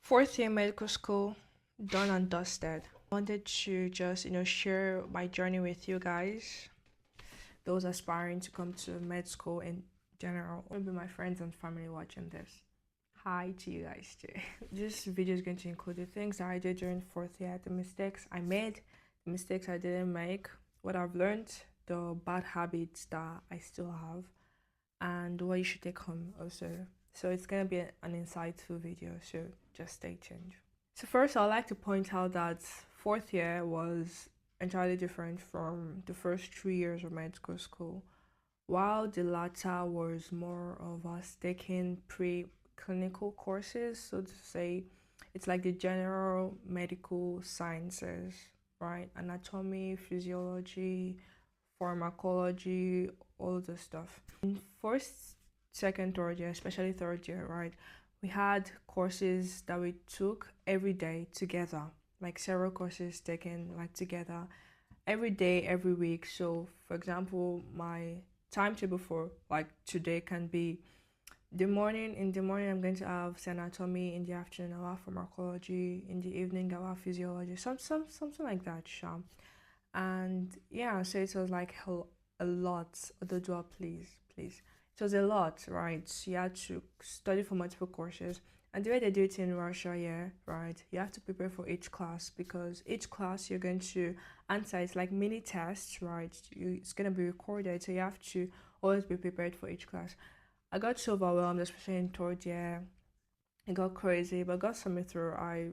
Fourth year medical school, done and dusted. Wanted to just, share my journey with you guys, those aspiring to come to med school in general, or maybe my friends and family watching this. Hi to you guys too. This video is going to include the things that I did during fourth year, the mistakes I made, the mistakes I didn't make, what I've learned, the bad habits that I still have, and what you should take home also. So it's gonna be an insightful video, so just stay tuned. So first I'd like to point out that fourth year was entirely different from the first 3 years of medical school. While the latter was more of us taking pre-clinical courses, so to say, it's like the general medical sciences, right? Anatomy, physiology, pharmacology, all the stuff. In first, second, third year, especially third year, right? We had courses that we took every day together, like several courses taken like together every day, every week. So, for example, my timetable for like today can be the morning. In the morning, I'm going to have anatomy. In the afternoon, I'll have pharmacology. In the evening, I'll have physiology. Something like that, Sham. And yeah, so it was like a lot. Ododoa, please. It was a lot, right? So you had to study for multiple courses. And the way they do it in Russia, yeah, right? You have to prepare for each class because each class you're going to answer is like mini tests, right? It's gonna be recorded, so you have to always be prepared for each class. I got so overwhelmed, especially in third year. It got crazy, but got something through. I,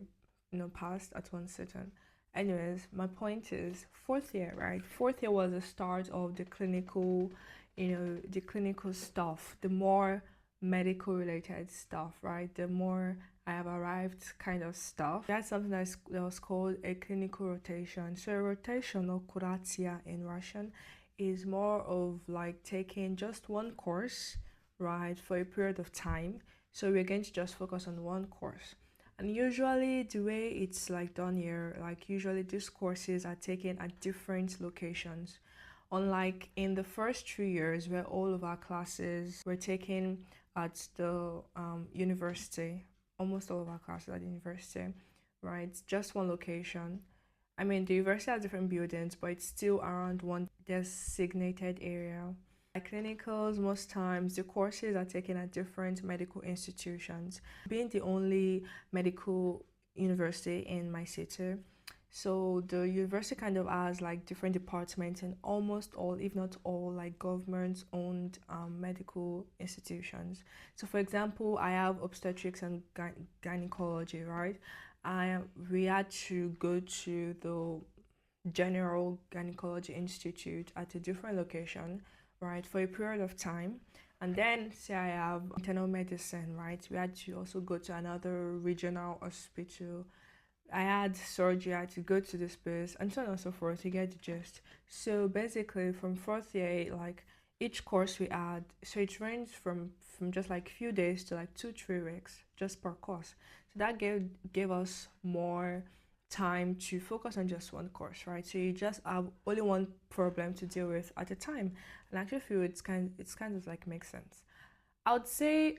passed at one sitting. Anyways, my point is fourth year, right? Fourth year was the start of the clinical, the clinical stuff, the more medical related stuff, right? The more I have arrived kind of stuff. That's something that was called a clinical rotation. So a rotation or kuratia in Russian is more of like taking just one course, right, for a period of time. So we're going to just focus on one course. And usually the way it's like done here, like usually these courses are taken at different locations. Unlike in the first 3 years where all of our classes were taken at the university, almost all of our classes at the university, right? Just one location. I mean, the university has different buildings, but it's still around one designated area. At clinicals, most times the courses are taken at different medical institutions. Being the only medical university in my city, so the university kind of has like different departments in almost all, if not all, like government-owned medical institutions. So, for example, I have obstetrics and gynecology, right? We had to go to the General Gynecology Institute at a different location, right, for a period of time. And then, say I have internal medicine, right, we had to also go to another regional hospital. I had surgery, I had to go to this place, and so on and so forth. You get the gist. So basically, from fourth year, like each course we had, so it ranged from just like few days to like 2 3 weeks just per course. So that gave us more time to focus on just one course, right? So you just have only one problem to deal with at a time, and I actually feel it's kind of like makes sense. I would say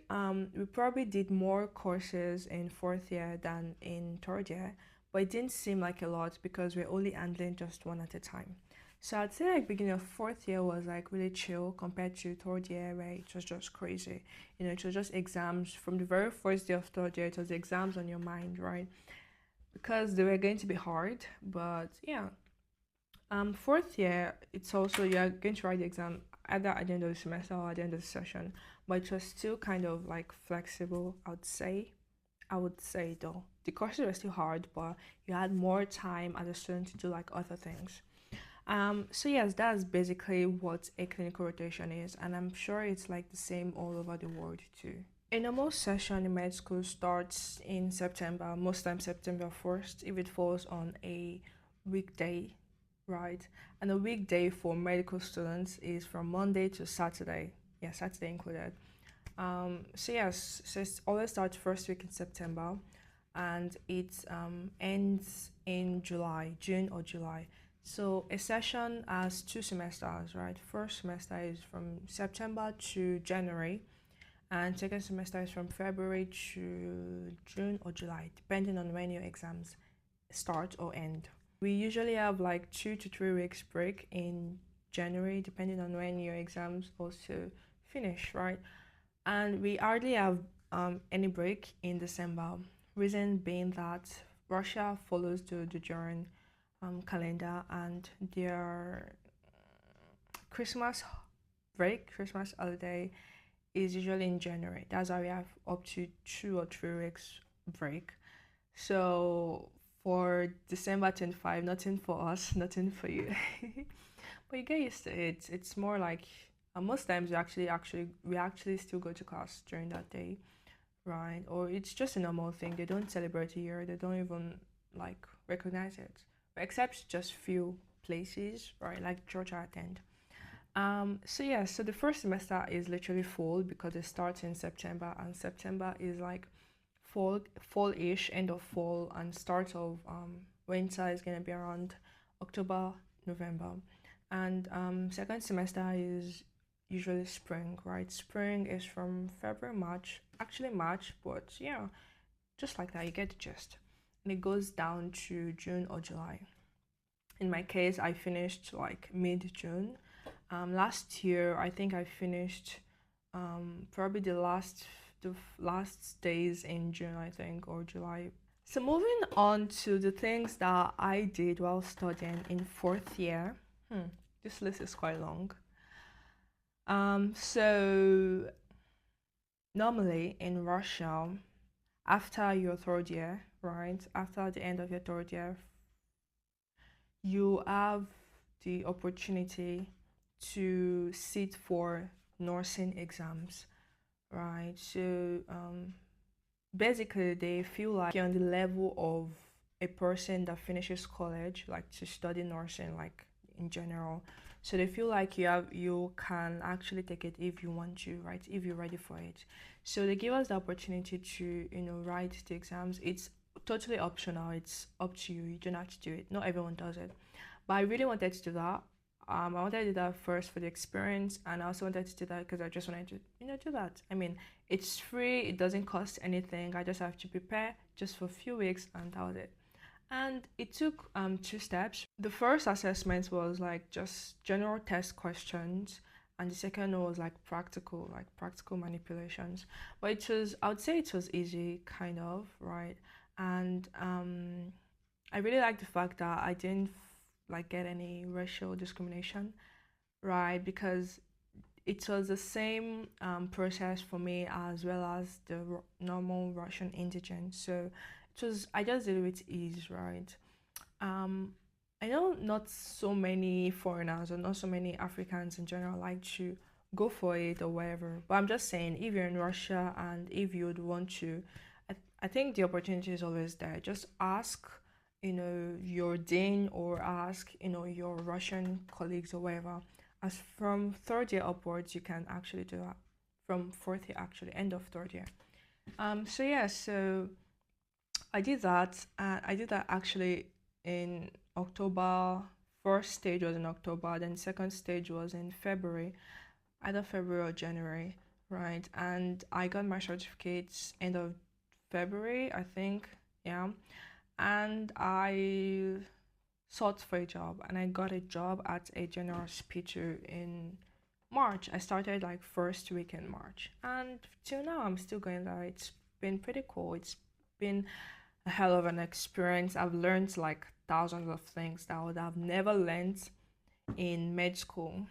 we probably did more courses in fourth year than in third year, but it didn't seem like a lot because we're only handling just one at a time. So I'd say like beginning of fourth year was like really chill compared to third year where it was just crazy. It was just exams from the very first day of third year. It was exams on your mind, right? Because they were going to be hard, but yeah. Fourth year, it's also you're going to write the exam either at the end of the semester or at the end of the session, but it was still kind of like flexible, I would say. I would say though. The courses were still hard, but you had more time as a student to do like other things. So yes, that's basically what a clinical rotation is, and I'm sure it's like the same all over the world too. A normal session in med school starts in September, most times September 1st, if it falls on a weekday, right? And a weekday for medical students is from Monday to Saturday. Yeah, Saturday included. So yes, so it always starts first week in September, and it ends in July, June or July. So a session has 2 semesters, right? First semester is from September to January, and second semester is from February to June or July, depending on when your exams start or end. We usually have like 2 to 3 weeks break in January, depending on when your exams also finish, right? And we hardly have any break in December. Reason being that Russia follows the Julian calendar, and their Christmas break, Christmas holiday is usually in January. That's why we have up to 2 or 3 weeks break. So for December 25, nothing for us, nothing for you. But you get used to it. It's more like most times we actually still go to class during that day, right? Or it's just a normal thing. They don't celebrate it here. They don't even like recognize it, except just few places, right? Like church I attend. So yeah, so the first semester is literally fall because it starts in September, and September is like fall-ish, end of fall, and start of winter is gonna be around October, November. And second semester is usually spring, right? Spring is from February, March, actually March, but yeah, just like that, you get the gist. And it goes down to June or July. In my case, I finished like mid-June. Last year, I think I finished probably the last days in June, I think, or July. So moving on to the things that I did while studying in fourth year. This list is quite long. So normally in Russia, after your third year, right? After the end of your third year, you have the opportunity to sit for nursing exams, right? So basically, they feel like you're on the level of a person that finishes college, like to study nursing, like in general. So they feel like you can actually take it if you want to, right? If you're ready for it. So they give us the opportunity to write the exams. It's totally optional. It's up to you. You don't have to do it. Not everyone does it, but I really wanted to do that. I wanted to do that first for the experience, and I also wanted to do that because I just wanted to, do that. I mean, it's free, it doesn't cost anything. I just have to prepare just for a few weeks, and that was it. And it took 2 steps. The first assessment was like just general test questions, and the second one was like practical manipulations. But I would say it was easy, kind of, right? And I really like the fact that I didn't like get any racial discrimination, right? Because it was the same process for me as well as the normal Russian indigent. So I just did it with ease, right? Um, I know not so many foreigners or not so many Africans in general like to go for it or whatever. But I'm just saying, if you're in Russia and if you'd want to, I think the opportunity is always there. Just ask, your dean, or ask, your Russian colleagues or whatever. As from third year upwards, you can actually do that. From fourth year, actually, end of third year. So yeah, so I did that. I did that actually in October. First stage was in October, then second stage was in February, either February or January, right? And I got my certificates end of February, I think. Yeah. And I sought for a job, and I got a job at a general hospital in March. I started like first week in March, and till now I'm still going there. It's been pretty cool. It's been a hell of an experience. I've learned like thousands of things that I would have never learned in med school.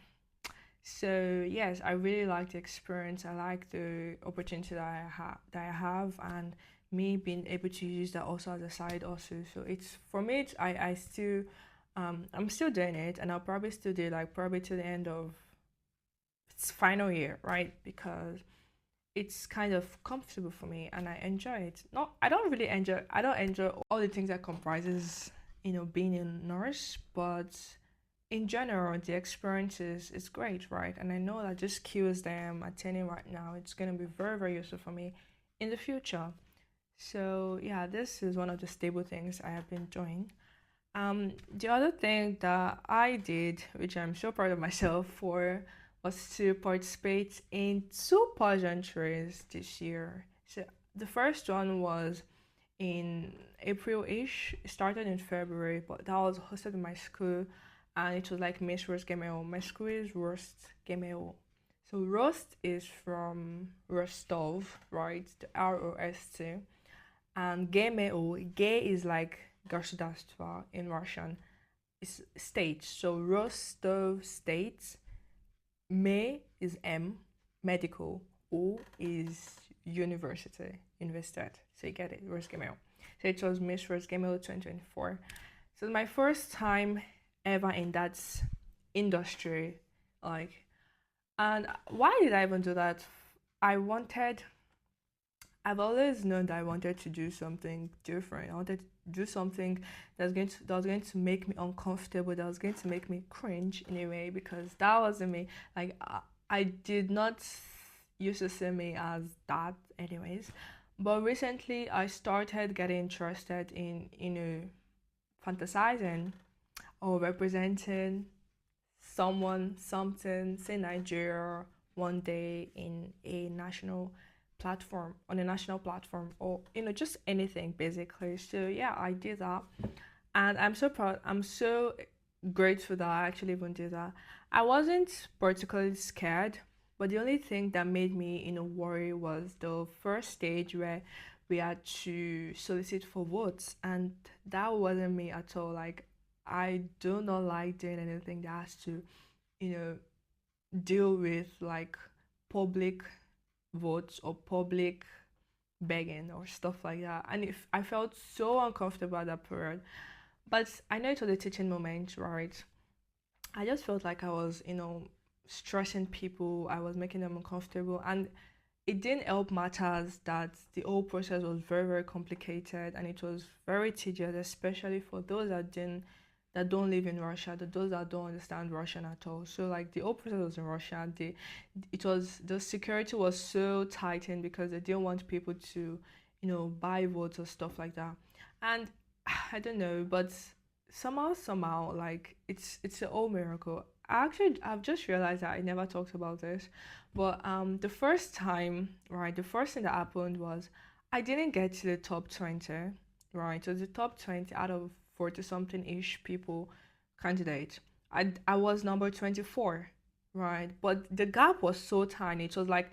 So yes, I really like the experience. I like the opportunity that I have, and me being able to use that also as a side also. So it's for me. I still, I'm still doing it, and I'll probably still do it, like probably to the end of its final year, right? Because it's kind of comfortable for me, and I enjoy it. Not, I don't enjoy all the things that comprises, being a nurse, but in general, the experience is great, right? And I know that just skills that I'm attaining right now, it's gonna be very, very useful for me in the future. So yeah, this is one of the stable things I have been doing. The other thing that I did, which I'm so proud of myself for, was to participate in two pageantries this year. So the first one was in April-ish. It started in February, but that was hosted in my school, and it was like Miss Rose Gemeo. My school is Rost Gemeo. So Rost is from Rostov, right? The Rost. And Gemeo, Ge is like Государство in Russian. It's state. So Rostov State. Me is M, medical. O is university, invested. So you get it, Rose Gamel. So it was Miss Rose Gamel 2024. So my first time ever in that industry. Like, and why did I even do that? I wanted, I've always known that I wanted to do something different. I wanted to do something that was going to make me uncomfortable, that was going to make me cringe in a way, because that wasn't me. Like I did not used to see me as that anyways. But recently I started getting interested in, fantasizing or representing someone, something, say Nigeria one day in a national platform, on a national platform, or just anything basically. So yeah, I did that, and I'm so proud. I'm so grateful that I actually even did that. I wasn't particularly scared, but the only thing that made me worry was the first stage where we had to solicit for votes, and that wasn't me at all. Like, I do not like doing anything that has to, you know, deal with like public votes or public begging or stuff like that. And if I felt so uncomfortable at that period, but I know it was a teaching moment, right? I just felt like I was, stressing people. I was making them uncomfortable, and it didn't help matters that the whole process was very, very complicated, and it was very tedious, especially for those that don't live in Russia, those that don't understand Russian at all. So like the whole process was in Russia. The security was so tightened because they didn't want people to, buy votes or stuff like that. And I don't know, but somehow, like it's a whole miracle. I've just realized that I never talked about this, but the first time, right, the first thing that happened was I didn't get to the top 20, right? So the top 20 out of 40 something ish people candidate. I was number 24, right? But the gap was so tiny. It was like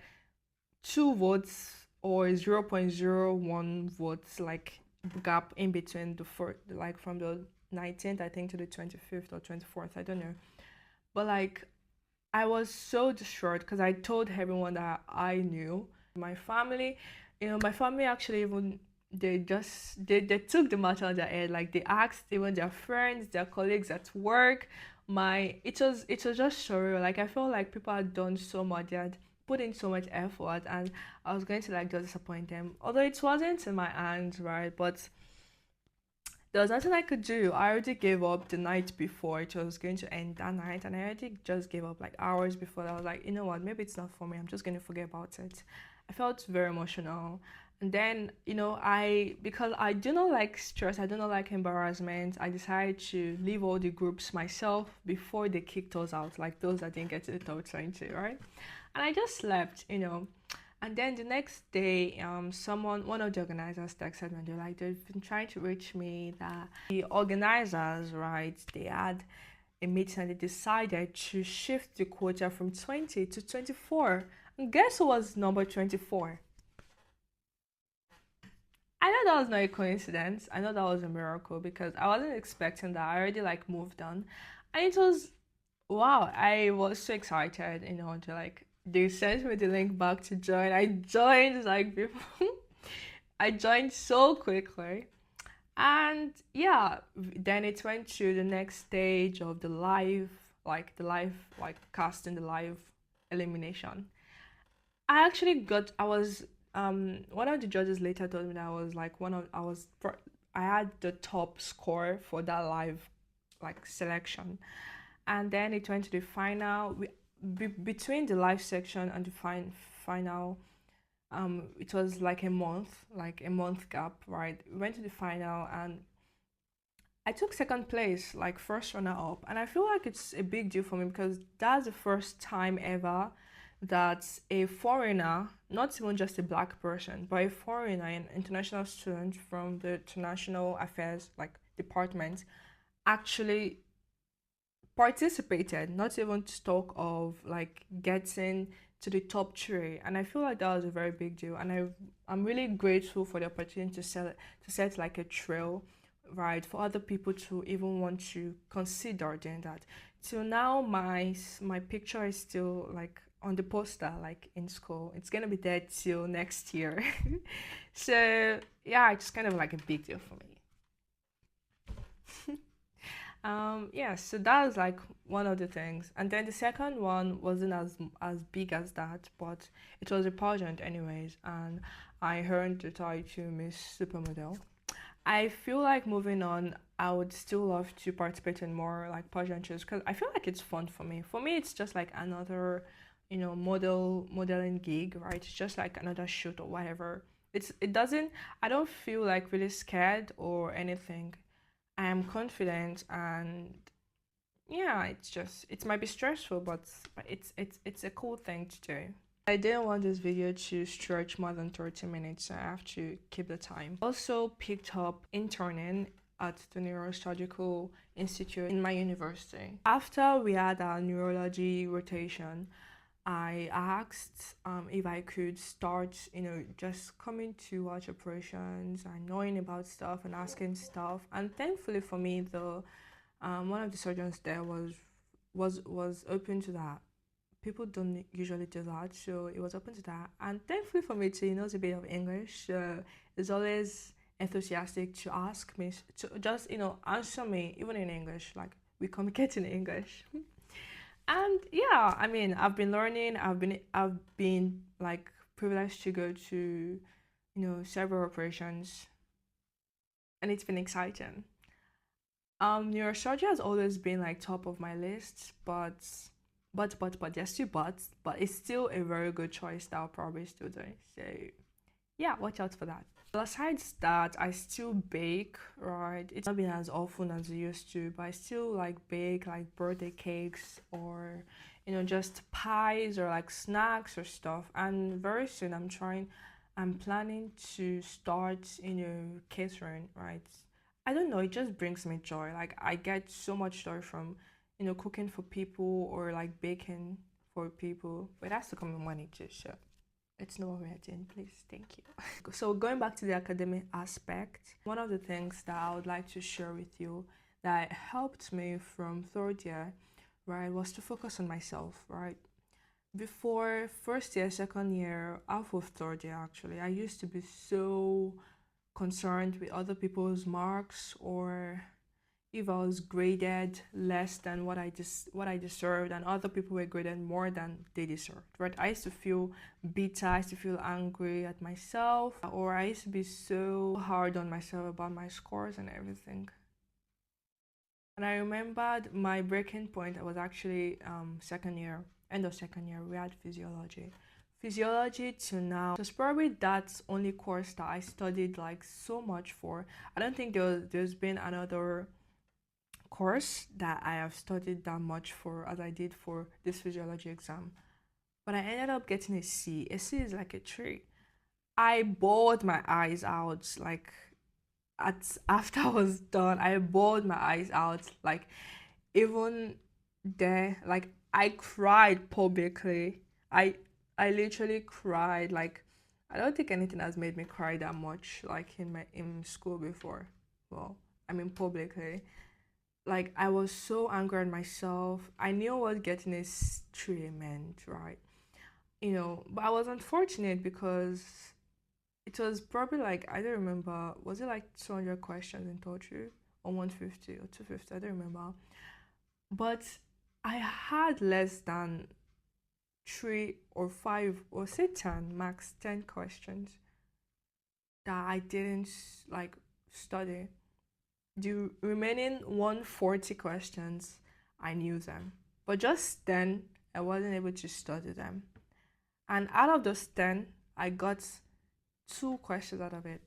2 votes or 0.01 votes, like gap in between the first, like from the 19th, I think, to the 25th or 24th. I don't know. But like, I was so distraught because I told everyone that I knew. My family actually even they took the matter on their head. Like they asked even their friends, their colleagues at work. It was just surreal. Like I felt like people had done so much, they had put in so much effort, and I was going to like just disappoint them. Although it wasn't in my hands, right? But there was nothing I could do. I already gave up the night before it was going to end that night, and I already just gave up like hours before. I was like, you know what, maybe it's not for me. I'm just going to forget about it. I felt very emotional. And then, because I do not like stress, I do not like embarrassment, I decided to leave all the groups myself before they kicked us out, like those that didn't get to the top 20, right? And I just slept. And then the next day, one of the organizers texted me, and they're like, they've been trying to reach me. That the organizers, right, they had a meeting and they decided to shift the quota from 20 to 24. And guess who was number 24? I know that was not a coincidence. I know that was a miracle because I wasn't expecting that. I already like moved on. And it was, wow, I was so excited, to like they sent me the link back to join. I joined like before. I joined so quickly. And yeah, then it went to the next stage of the live casting, the live elimination. I was one of the judges later told me that I was like I had the top score for that live like selection. And then it went to the final. Between the live section and the final, it was like a month gap, right? We went to the final, and I took second place, like first runner up, and I feel like it's a big deal for me because that's the first time ever that a foreigner, not even just a black person, but a foreigner, an international student from the international affairs like department, actually participated, not even to talk of like getting to the top three. And I feel like that was a very big deal. And I'm really grateful for the opportunity to set like a trail, right, for other people to even want to consider doing that. Till now, my picture is still like on the poster, like in school. It's gonna be there till next year. So yeah, it's kind of like a big deal for me. Yeah, so that was like one of the things. And then the second one wasn't as big as that, but it was a pageant anyways, and I earned the title Miss Supermodel. I feel like moving on, I would still love to participate in more like pageantries because I feel like it's fun for me. For me, it's just like another, modeling gig, right? It's just like another shoot or whatever. It doesn't. I don't feel like really scared or anything. I am confident, and yeah, it might be stressful, but it's a cool thing to do. I didn't want this video to stretch more than 30 minutes, so I have to keep the time. Also picked up interning at the Neurosurgical Institute in my university. After we had our neurology rotation, I asked if I could start, just coming to watch operations and knowing about stuff and asking stuff. And thankfully for me, the one of the surgeons there was open to that. People don't usually do that, so it was open to that. And thankfully for me too, he knows a bit of English, so he's always enthusiastic to ask me to just answer me even in English. Like we communicate in English. And yeah, I mean, I've been learning. I've been like privileged to go to, several operations, and it's been exciting. Neurosurgery has always been like top of my list, but there's two buts, but it's still a very good choice that I'll probably still do. So yeah, watch out for that. Besides that, I still bake, right? It's not been as often as it used to, but I still like bake like birthday cakes or just pies or like snacks or stuff. And very soon I'm planning to start, catering, right? I don't know, it just brings me joy. Like I get so much joy from, cooking for people or like baking for people. But it has to come with money too, so it's not what we're doing, please. Thank you. So going back to the academic aspect, one of the things that I would like to share with you that helped me from third year, right, was to focus on myself, right? Before first year, second year, half of third year actually, I used to be so concerned with other people's marks or if I was graded less than what I deserved and other people were graded more than they deserved. Right? I used to feel bitter, I used to feel angry at myself, or I used to be so hard on myself about my scores and everything. And I remembered my breaking point. I was actually second year, end of second year. We had physiology. Physiology to now. So it's probably that's only course that I studied like so much for. I don't think there's been another course that I have studied that much for as I did for this physiology exam. But I ended up getting a C. A C is like a 3. I bawled my eyes out like at after I was done. I bawled my eyes out like even there like I cried publicly. I literally cried like I don't think anything has made me cry that much like in school before. Well, I mean publicly. Like I was so angry at myself. I knew what getting a straight meant, right? But I was unfortunate because it was probably like I don't remember. Was it like 200 questions in total, or 150 or 250? I don't remember. But I had less than 3 or 5 or say 10 max 10 questions that I didn't like study. The remaining 140 questions, I knew them. But just then, I wasn't able to study them. And out of those 10, I got 2 questions out of it.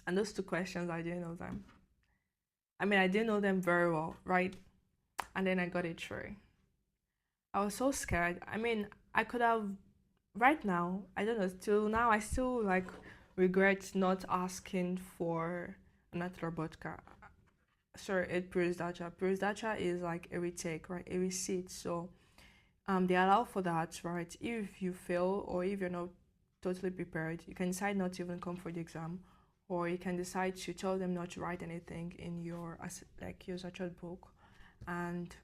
And those two questions, I didn't know them. I mean, I didn't know them very well, right? And then I got it through. I was so scared. I mean, I could have, right now, I don't know, till now, I still like regret not asking for another vodka. Sorry, it Puristacha. Puristacha is like a retake, right? A receipt. So they allow for that, right? If you fail or if you're not totally prepared, you can decide not to even come for the exam, or you can decide to tell them not to write anything in your like your actual book, and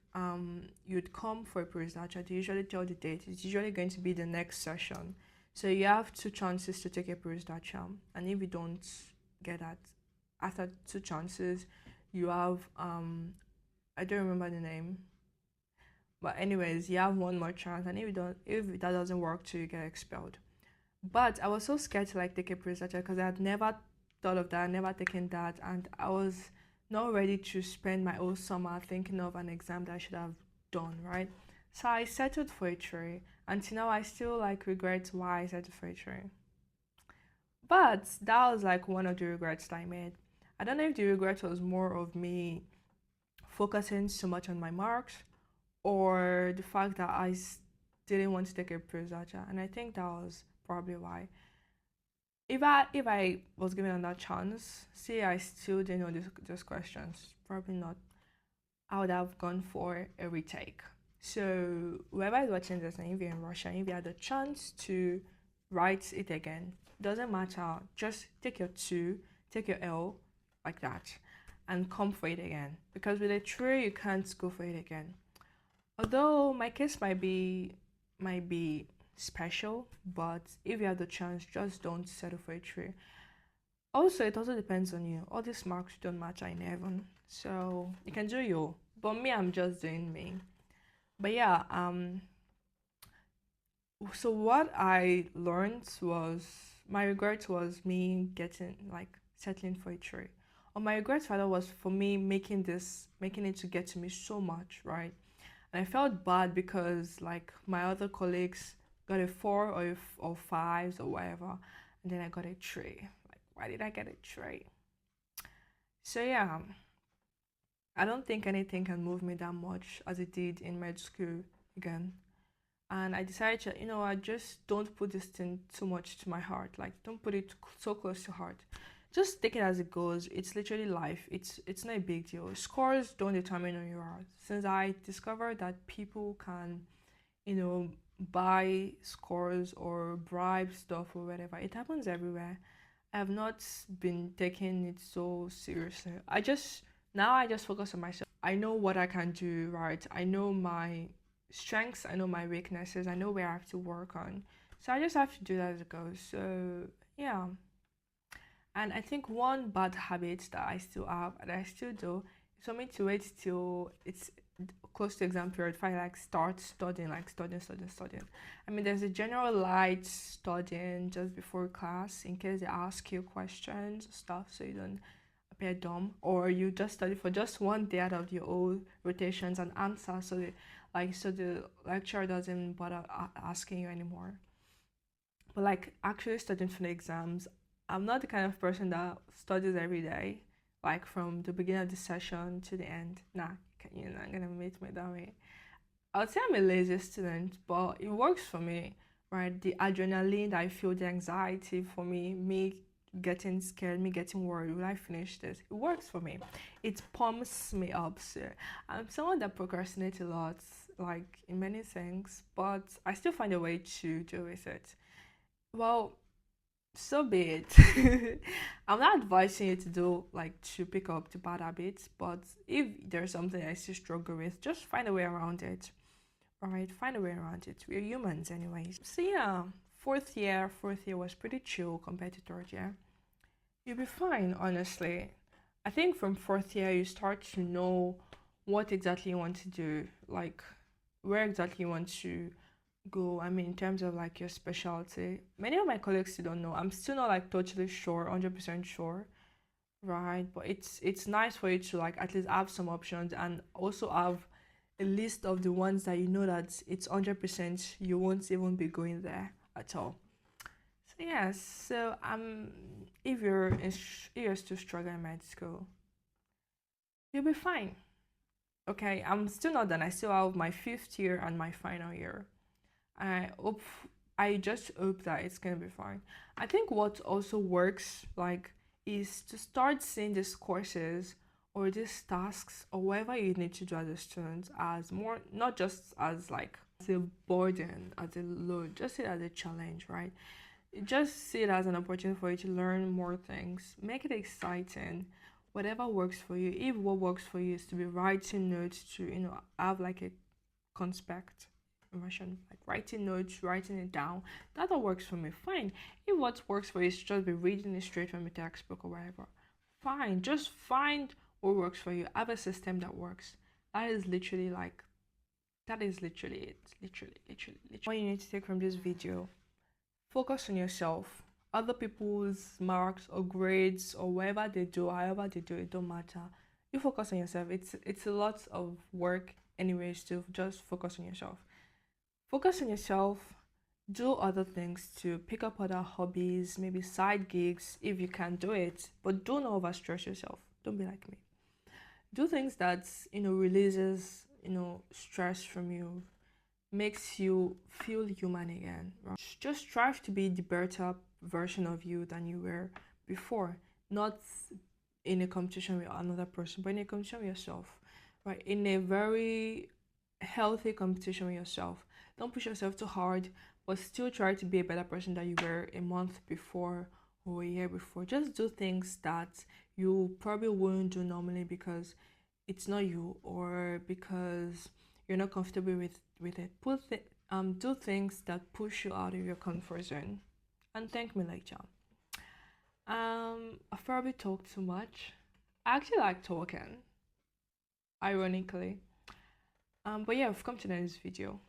you'd come for a pre-researcher. They usually tell the date. It's usually going to be the next session, so you have two chances to take a pre-researcher, and if you don't get that after two chances, you have I don't remember the name, but anyways, you have one more chance, and if that doesn't work too, you get expelled. But I was so scared to like take a pre-researcher because I had never thought of that, never taken that, and I was not ready to spend my whole summer thinking of an exam that I should have done, right? So I settled for a tray. Until now, I still like regret why I settled for a tray. But that was like one of the regrets that I made. I don't know if the regret was more of me focusing so much on my marks or the fact that didn't want to take a pre-researcher, and I think that was probably why. If I was given another chance, say I still didn't know these questions, probably not. I would have gone for a retake. So whoever is watching this, and if you're in Russia, if you had the chance to write it again, doesn't matter. Just take your two, take your L, like that, and come for it again. Because with a three, you can't go for it again. Although my case might be special, but if you have the chance, just don't settle for a three. Also, it also depends on you. All these marks don't matter in heaven, so you can do you. But me, I'm just doing me. But yeah, so what I learned was my regret was me getting like settling for a tree. Or my regret rather was for me making it to get to me so much, right? And I felt bad because like my other colleagues got a four or fives or whatever, and then I got a three. Like, why did I get a three? So yeah, I don't think anything can move me that much as it did in med school again. And I decided to, I just don't put this thing too much to my heart. Like, don't put it so close to heart. Just take it as it goes. It's literally life. It's not a big deal. Scores don't determine who you are. Since I discovered that people can, you know, buy scores or bribe stuff or whatever, it happens everywhere. I have not been taking it so seriously. I just focus on myself. I know what I can do, right? I know my strengths, I know my weaknesses, I know where I have to work on. So I just have to do that as it goes. So yeah. And I think one bad habit that I still have and I still do is for me to wait till it's close to exam period if I like start studying, like studying. I mean, there's a general light studying just before class in case they ask you questions, stuff, so you don't appear dumb, or you just study for just one day out of your old rotations and answer, so the lecturer doesn't bother asking you anymore. But like actually studying for the exams, I'm not the kind of person that studies every day, like from the beginning of the session to the end. Nah, you're not gonna meet me that way. I would say I'm a lazy student, but it works for me, right? The adrenaline that I feel, the anxiety for me getting scared, me getting worried, will I finish this? It works for me. It pumps me up. So I'm someone that procrastinates a lot, like in many things, but I still find a way to deal with it. Well, so be it. I'm not advising you to do like to pick up the bad habits, but if there's something I still struggle with, just find a way around it. Alright, find a way around it. We're humans anyways. So yeah, fourth year was pretty chill compared to third year. You'll be fine, honestly. I think from fourth year you start to know what exactly you want to do, like where exactly you want to go. I mean, in terms of like your specialty. Many of my colleagues still don't know. I'm still not like totally sure, 100% sure, right? But it's nice for you to like at least have some options and also have a list of the ones that you know that it's 100% you won't even be going there at all. So Yes, so if you're still struggling in med school, you'll be fine. Okay, I'm still not done. I still have my fifth year and my final year. I hope I just hope that it's gonna be fine. I think what also works like is to start seeing these courses or these tasks or whatever you need to do as a student as more, not just as like as a burden, as a load, just see it as a challenge, right? Just see it as an opportunity for you to learn more things. Make it exciting. Whatever works for you. If what works for you is to be writing notes to, have like a conspect version, like writing notes, writing it down, that all works for me. Fine. If what works for you is just be reading it straight from a textbook or whatever, fine. Just find what works for you. Have a system that works. That is literally like that is literally it. Literally. What you need to take from this video, focus on yourself. Other people's marks or grades or whatever they do, however they do, it don't matter. You focus on yourself. It's a lot of work anyways to just focus on yourself. Focus on yourself. Do other things to pick up other hobbies, maybe side gigs if you can do it, but don't overstress yourself. Don't be like me. Do things that releases stress from you, makes you feel human again. Right? Just strive to be the better version of you than you were before, not in a competition with another person, but in a competition with yourself, right? In a very healthy competition with yourself. Don't push yourself too hard, but still try to be a better person than you were a month before or a year before. Just do things that you probably wouldn't do normally because it's not you or because you're not comfortable with it. Do things that push you out of your comfort zone. And thank me later. I've probably talked too much. I actually like talking, ironically. But yeah, I've come to the end of this video.